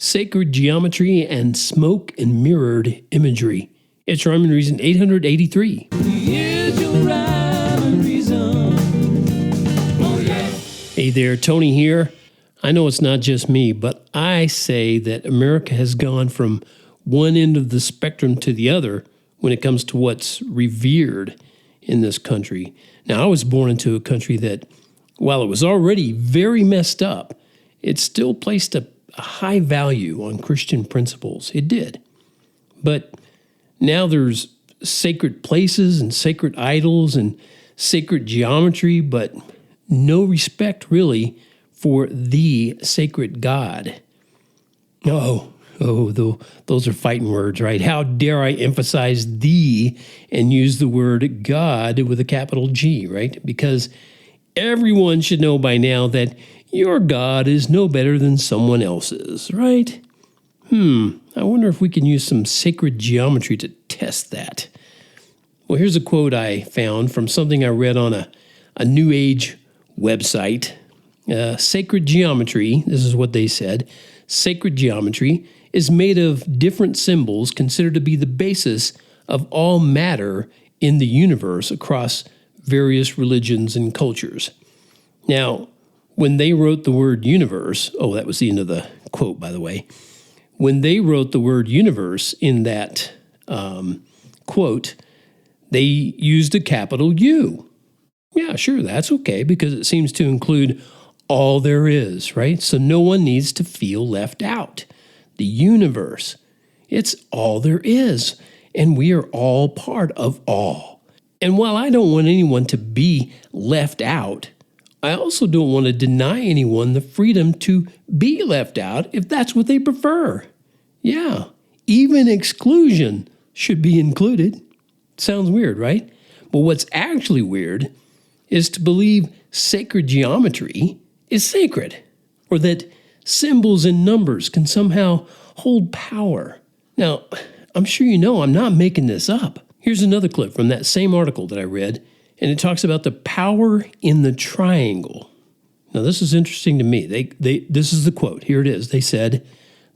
Sacred Geometry and Smoke and Mirrored Imagery. It's Rhyme and Reason 883. Here's your rhyme and reason. Oh, yeah. Hey there, Tony here. I know it's not just me, but I say that America has gone from one end of the spectrum to the other when it comes to what's revered in this country. Now, I was born into a country that, while it was already very messed up, it still placed a high value on Christian principles. It did. But now there's sacred places and sacred idols and sacred geometry, but no respect really for the sacred God. Those are fighting words, right? How dare I emphasize "the" and use the word God with a capital G, right? Because everyone should know by now that your God is no better than someone else's, right? I wonder if we can use some sacred geometry to test that. Well, here's a quote I found from something I read on a New Age website. Sacred geometry, this is what they said, sacred geometry is made of different symbols considered to be the basis of all matter in the universe across various religions and cultures. Now, when they wrote the word universe, that was the end of the quote, by the way. When they wrote the word universe in that quote, they used a capital U. Yeah, sure, that's okay, because it seems to include all there is, right? So no one needs to feel left out. The universe, it's all there is, and we are all part of all. And while I don't want anyone to be left out, I also don't want to deny anyone the freedom to be left out if that's what they prefer. Yeah, even exclusion should be included. Sounds weird, right? But what's actually weird is to believe sacred geometry is sacred, or that symbols and numbers can somehow hold power. Now, I'm sure you know I'm not making this up. Here's another clip from that same article that I read, and it talks about the power in the triangle. Now, this is interesting to me. This is the quote. Here it is. They said,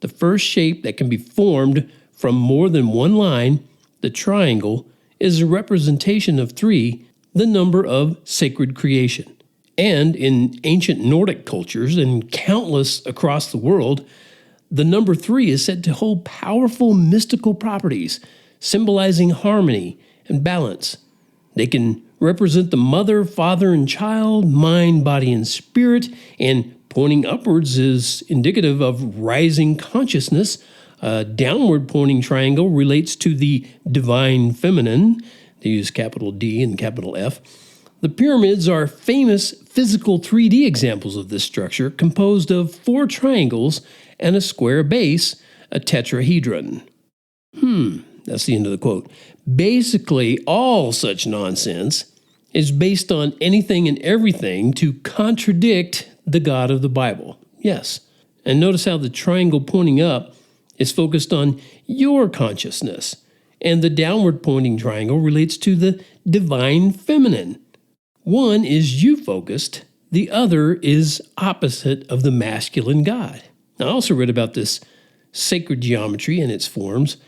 "The first shape that can be formed from more than one line, the triangle, is a representation of 3, the number of sacred creation. And in ancient Nordic cultures and countless across the world, the number 3 is said to hold powerful mystical properties, symbolizing harmony and balance. They can represent the mother, father, and child, mind, body, and spirit, and pointing upwards is indicative of rising consciousness. A downward pointing triangle relates to the divine feminine." They use capital D and capital F. "The pyramids are famous physical 3D examples of this structure, composed of 4 triangles and a square base, a tetrahedron." That's the end of the quote. Basically, all such nonsense is based on anything and everything to contradict the God of the Bible. Yes. And notice how the triangle pointing up is focused on your consciousness, and the downward pointing triangle relates to the divine feminine. One is you-focused, the other is opposite of the masculine God. Now, I also read about this sacred geometry and its forms.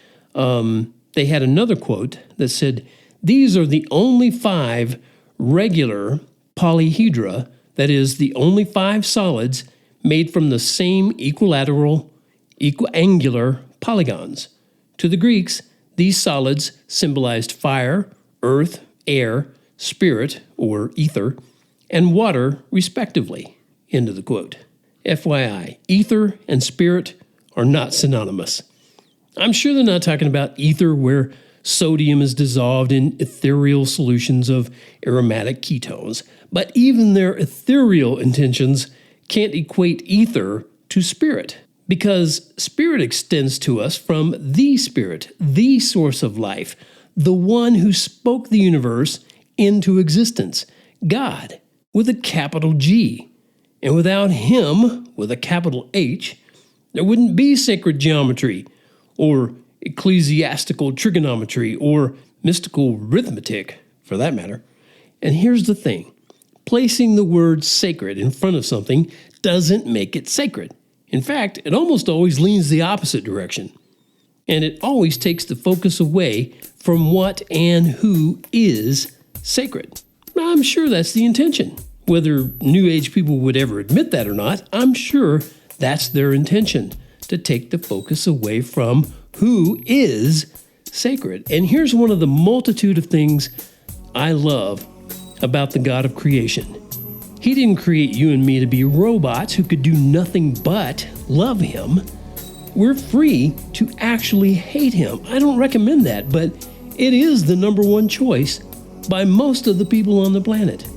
They had another quote that said, "These are the only 5 regular polyhedra, that is, the only 5 solids made from the same equilateral, equiangular polygons. To the Greeks, these solids symbolized fire, earth, air, spirit, or ether, and water, respectively." End of the quote. FYI, ether and spirit are not synonymous. I'm sure they're not talking about ether where sodium is dissolved in ethereal solutions of aromatic ketones, but even their ethereal intentions can't equate ether to spirit, because spirit extends to us from the Spirit, the source of life, the one who spoke the universe into existence, God, with a capital G. And without Him, with a capital H, there wouldn't be sacred geometry, or ecclesiastical trigonometry, or mystical arithmetic, for that matter. And here's the thing. Placing the word sacred in front of something doesn't make it sacred. In fact, it almost always leans the opposite direction. And it always takes the focus away from what and who is sacred. Now, I'm sure that's the intention. Whether New Age people would ever admit that or not, I'm sure that's their intention, to take the focus away from who is sacred. And here's one of the multitude of things I love about the God of creation. He didn't create you and me to be robots who could do nothing but love him. We're free to actually hate him. I don't recommend that, but it is the number one choice by most of the people on the planet.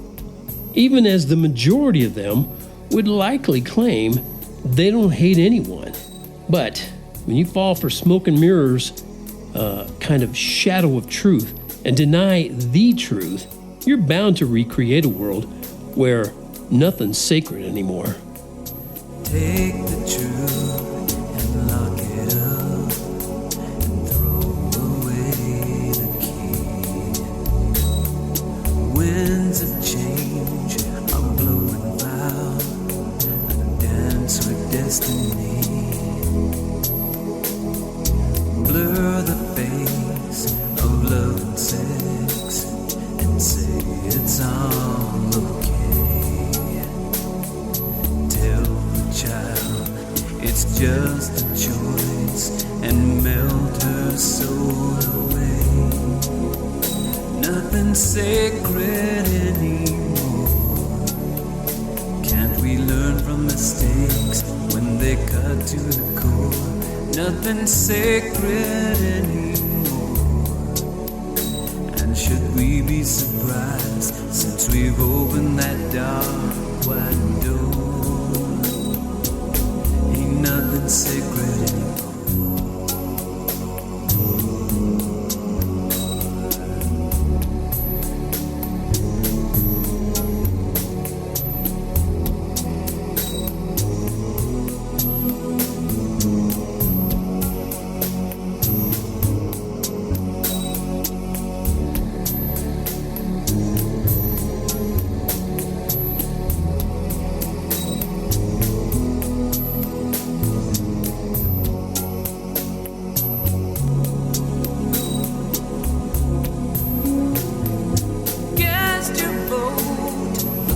Even as the majority of them would likely claim they don't hate anyone. But when you fall for smoke and mirrors kind of shadow of truth and deny the truth, you're bound to recreate a world where nothing's sacred anymore. Take the truth and lock it up and throw away the key. Winds of change are blowing loud and dance with destiny. Blur the face of love and sex and say it's all okay. Tell the child it's just a choice and melt her soul away. Nothing sacred anymore. Can't we learn from mistakes when they cut to the core? Nothing sacred anymore. And should we be surprised since we've opened that dark wide door? Ain't nothing sacred anymore.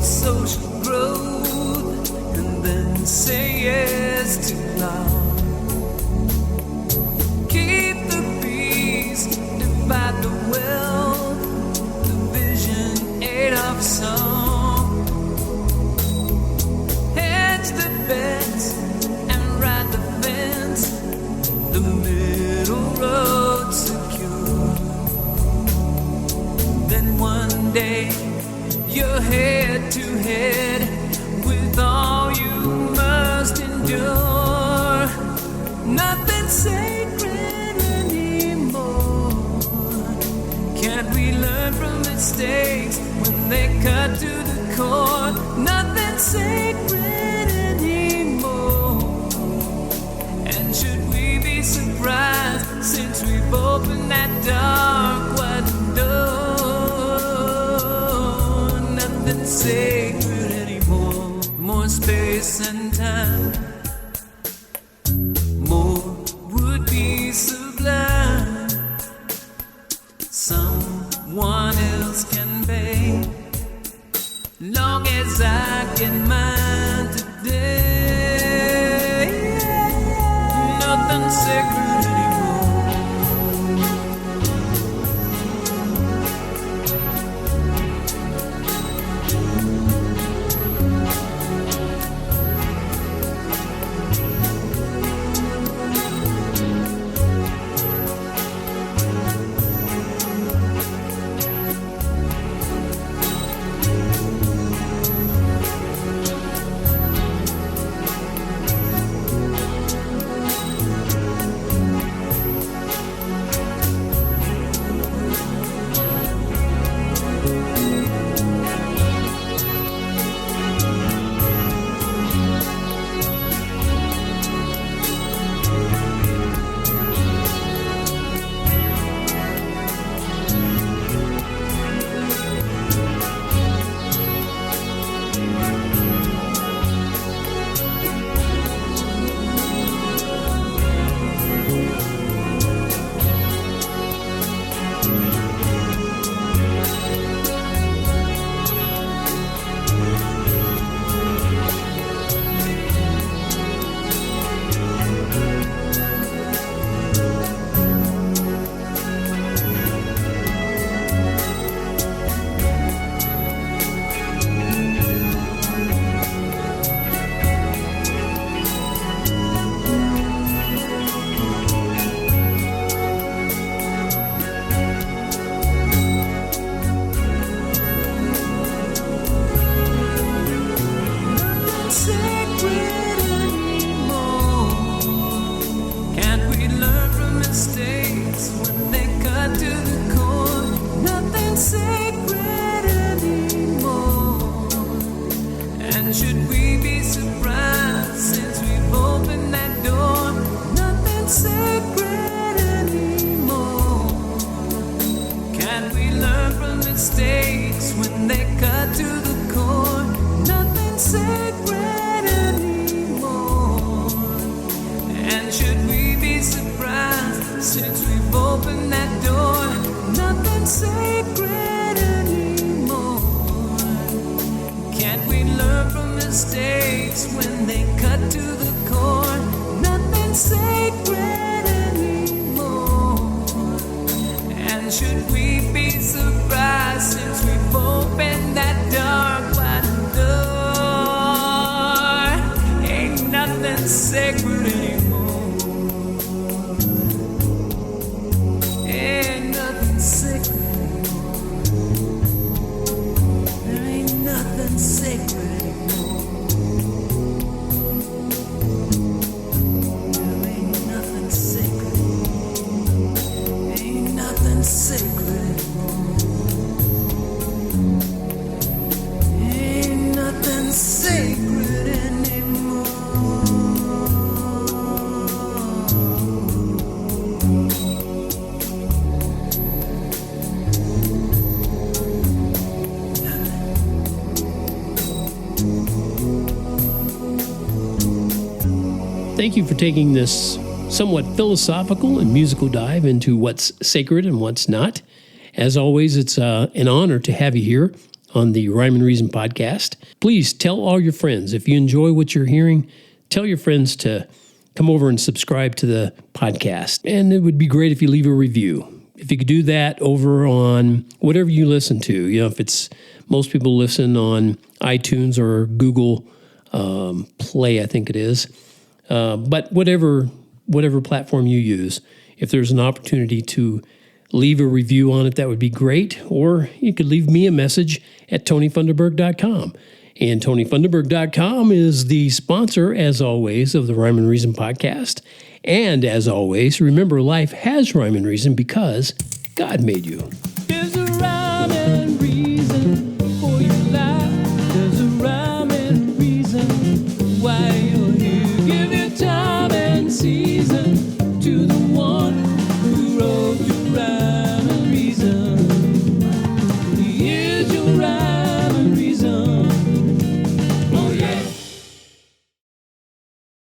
Social growth, and then say yes to love. Keep the peace, divide the wealth. The vision ain't of song. Hedge the bets and ride the fence. The middle road secure. Then one day you're head to head with all you must endure. Nothing sacred anymore. Can't we learn from mistakes when they cut to the core? Nothing sacred anymore. And should we be surprised since we've opened that dark wide door? Sacred anymore. More space and time, more would be sublime. Someone else can pay, long as I get mine today. Nothing sacred anymore. And should we be surprised since we've opened that door? Nothing sacred anymore. Can't we learn from mistakes when they cut to the core? Nothing sacred anymore. And should we be surprised since we've opened that dark wide door? Ain't nothing sacred anymore. Ain't nothing sacred anymore. There ain't nothing sacred anymore. There ain't nothing sacred. Ain't nothing sacred anymore. Ain't nothing sacred anymore. Thank you for taking this somewhat philosophical and musical dive into what's sacred and what's not. As always, it's an honor to have you here on the Rhyme and Reason podcast. Please tell all your friends. If you enjoy what you're hearing, tell your friends to come over and subscribe to the podcast. And it would be great if you leave a review. If you could do that over on whatever you listen to, if it's most people listen on iTunes or Google Play, I think it is. But whatever platform you use, if there's an opportunity to leave a review on it, that would be great. Or you could leave me a message at TonyFunderburk.com. And TonyFunderburk.com is the sponsor, as always, of the Rhyme and Reason podcast. And as always, remember, life has rhyme and reason because God made you.